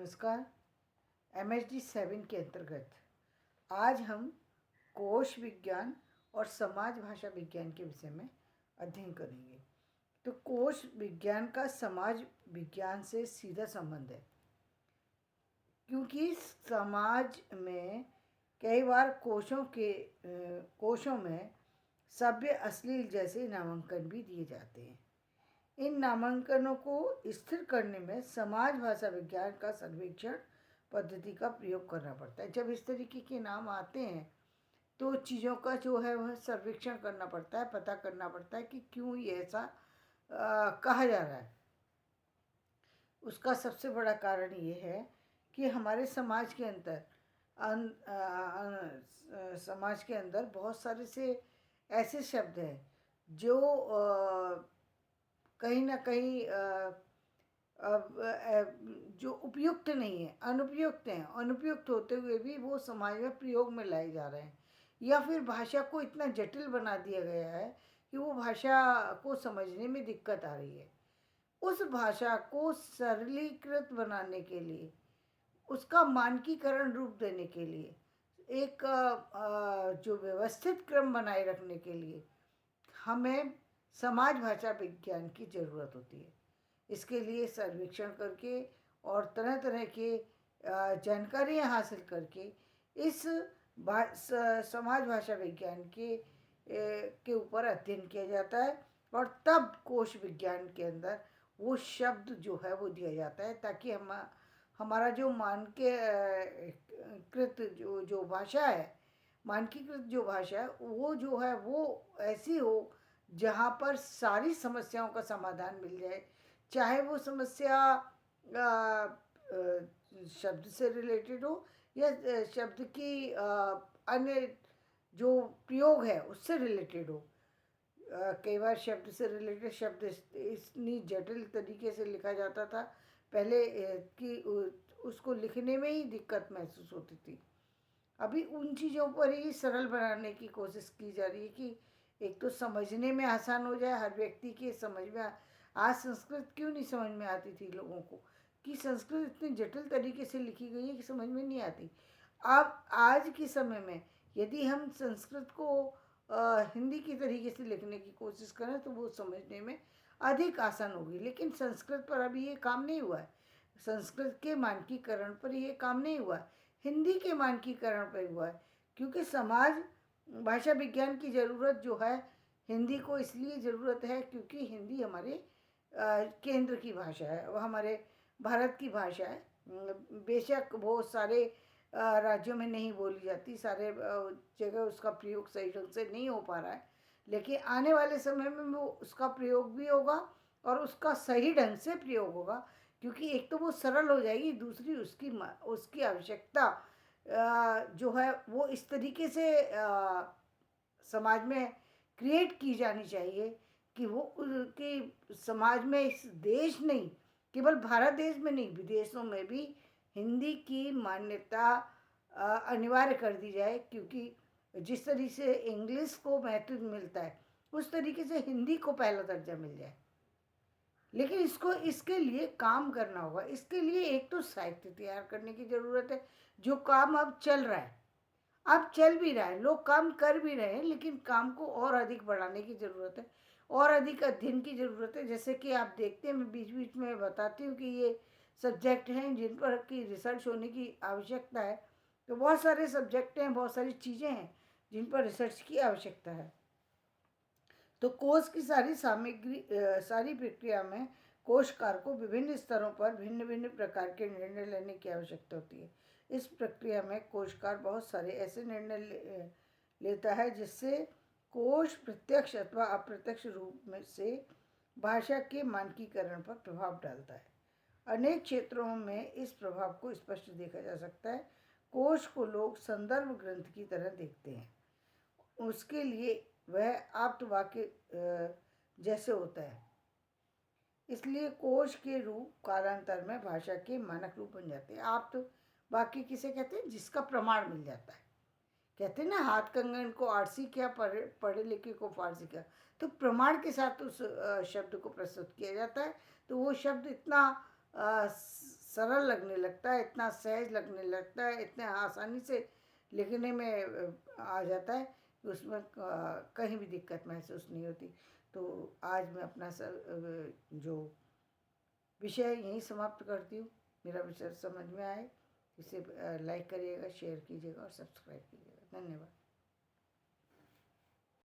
नमस्कार। MHD 7 के अंतर्गत आज हम कोश विज्ञान और समाज भाषा विज्ञान के विषय में अध्ययन करेंगे। तो कोश विज्ञान का समाज विज्ञान से सीधा संबंध है, क्योंकि समाज में कई बार कोशों में सभ्य अश्लील जैसे नामांकन भी दिए जाते हैं। इन नामांकनों को स्थिर करने में समाज भाषा विज्ञान का सर्वेक्षण पद्धति का प्रयोग करना पड़ता है। जब इस तरीके के नाम आते हैं तो चीज़ों का जो है वह सर्वेक्षण करना पड़ता है, पता करना पड़ता है कि क्यों ये ऐसा कहा जा रहा है। उसका सबसे बड़ा कारण ये है कि हमारे समाज के अंदर बहुत सारे से ऐसे शब्द हैं जो कहीं ना कहीं जो उपयुक्त नहीं है, अनुपयुक्त हैं। अनुपयुक्त होते हुए भी वो समाज में प्रयोग में लाए जा रहे हैं, या फिर भाषा को इतना जटिल बना दिया गया है कि वो भाषा को समझने में दिक्कत आ रही है। उस भाषा को सरलीकृत बनाने के लिए, उसका मानकीकरण रूप देने के लिए, एक जो व्यवस्थित क्रम बनाए रखने के लिए हमें समाज भाषा विज्ञान की ज़रूरत होती है। इसके लिए सर्वेक्षण करके और तरह तरह के जानकारियाँ हासिल करके इस समाज भाषा विज्ञान के ऊपर अध्ययन किया जाता है, और तब कोश विज्ञान के अंदर वो शब्द जो है वो दिया जाता है, ताकि हमारा जो मानकीकृत जो भाषा है, मानकीकृत जो भाषा है वो जो है वो ऐसी हो जहाँ पर सारी समस्याओं का समाधान मिल जाए, चाहे वो समस्या शब्द से रिलेटेड हो या शब्द की अन्य जो प्रयोग है उससे रिलेटेड हो। कई बार शब्द से रिलेटेड शब्द इतनी जटिल तरीके से लिखा जाता था पहले कि उसको लिखने में ही दिक्कत महसूस होती थी। अभी उन चीज़ों पर ही सरल बनाने की कोशिश की जा रही है कि एक तो समझने में आसान हो जाए, हर व्यक्ति के समझ में। आज संस्कृत क्यों नहीं समझ में आती थी लोगों को, कि संस्कृत इतनी जटिल तरीके से लिखी गई है कि समझ में नहीं आती। अब आज के समय में यदि हम संस्कृत को हिंदी की तरीके से लिखने की कोशिश करें तो वो समझने में अधिक आसान होगी। लेकिन संस्कृत पर अभी ये काम नहीं हुआ है, संस्कृत के मानकीकरण पर ये काम नहीं हुआ है, हिंदी के मानकीकरण पर हुआ है। क्योंकि समाज भाषा विज्ञान की ज़रूरत जो है, हिंदी को इसलिए ज़रूरत है क्योंकि हिंदी हमारे केंद्र की भाषा है, वो हमारे भारत की भाषा है। बेशक बहुत सारे राज्यों में नहीं बोली जाती, सारे जगह उसका प्रयोग सही ढंग से नहीं हो पा रहा है, लेकिन आने वाले समय में वो उसका प्रयोग भी होगा और उसका सही ढंग से प्रयोग होगा। क्योंकि एक तो वो सरल हो जाएगी, दूसरी उसकी आवश्यकता जो है वो इस तरीके से समाज में क्रिएट की जानी चाहिए कि वो कि समाज में, इस देश नहीं, केवल भारत देश में नहीं, विदेशों में भी हिंदी की मान्यता अनिवार्य कर दी जाए। क्योंकि जिस तरीके से इंग्लिश को महत्व मिलता है उस तरीके से हिंदी को पहला दर्जा मिल जाए। लेकिन इसके लिए काम करना होगा। इसके लिए एक तो साहित्य तैयार करने की ज़रूरत है, जो काम अब चल रहा है, अब चल भी रहा है, लोग काम कर भी रहे हैं, लेकिन काम को और अधिक बढ़ाने की ज़रूरत है और अधिक अध्ययन की ज़रूरत है। जैसे कि आप देखते हैं, मैं बीच बीच में बताती हूँ कि ये सब्जेक्ट हैं जिन पर की रिसर्च होने की आवश्यकता है। तो बहुत सारे सब्जेक्ट हैं, बहुत सारी चीज़ें हैं जिन पर रिसर्च की आवश्यकता है। तो कोश की सारी प्रक्रिया में कोशकार को विभिन्न स्तरों पर भिन्न भिन्न प्रकार के निर्णय लेने की आवश्यकता होती है। इस प्रक्रिया में कोशकार बहुत सारे ऐसे निर्णय लेता है जिससे कोश प्रत्यक्ष अथवा अप्रत्यक्ष रूप में से भाषा के मानकीकरण पर प्रभाव डालता है। अनेक क्षेत्रों में इस प्रभाव को स्पष्ट देखा जा सकता है। कोश को लोग संदर्भ ग्रंथ की तरह देखते हैं, उसके लिए वह आप्त वाक्य जैसे होता है। इसलिए कोश के रूप कालांतर में भाषा के मानक रूप बन जाते हैं। आप्त वाक्य किसे कहते हैं? जिसका प्रमाण मिल जाता है। कहते हैं ना, हाथ कंगन को आरसी किया, पढ़े लिखे को फारसी किया। तो प्रमाण के साथ उस शब्द को प्रस्तुत किया जाता है, तो वो शब्द इतना सरल लगने लगता है, इतना सहज लगने लगता है, इतने आसानी से लिखने में आ जाता है कि उसमें कहीं भी दिक्कत महसूस नहीं होती। तो आज मैं अपना जो विषय यहीं समाप्त करती हूँ। मेरा विषय समझ में आए, इसे लाइक करिएगा, शेयर कीजिएगा और सब्सक्राइब कीजिएगा। धन्यवाद।